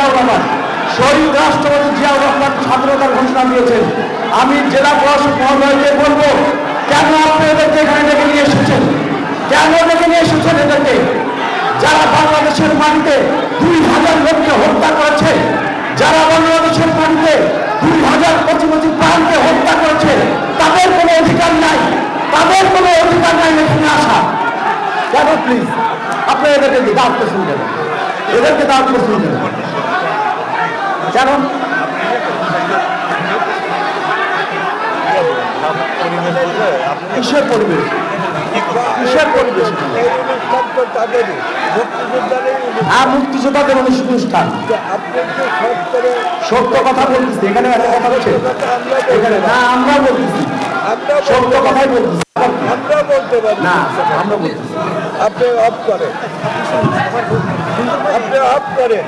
জিয়াউর রহমান, শহীদ রাষ্ট্রপতি জিয়াউর রহমান স্বাধীনতার ঘোষণা দিয়েছেন। আমি জেলা প্রশাসক মহোদয়কে বলবো, কেন আপনি এদেরকে এখানে ডেকে নিয়ে এসেছেন? কেন ডেকে নিয়ে এসেছেন এদেরকে? যারা বাংলাদেশের মাটিতে 2000 লোককে হত্যা করেছে, যারা বাংলাদেশের মাটিতে 2000 কচি কচি প্রাণকে হত্যা করেছে, তাদের কোনো অধিকার নাই, তাদের কোনো অধিকার নাই এখানে আসা। কেন প্লিজ আপনি এদেরকে দাওয়াত করছেন কেন? এদেরকে দাওয়াত করছেন কেন? কেন? কিসের পরিবেশ? কিসের পরিবেশ? মুক্তিযোদ্ধাদের অনুষ্ঠান। সত্য কথা বলতেছি, এখানে এত কথা বলছে এখানে না, আমরা বলতেছি সত্য কথাই বলতেছি। আমরা বলতে পারি না, আমরা বলতেছি। আপনি অফ করেন, আপনি অফ করেন।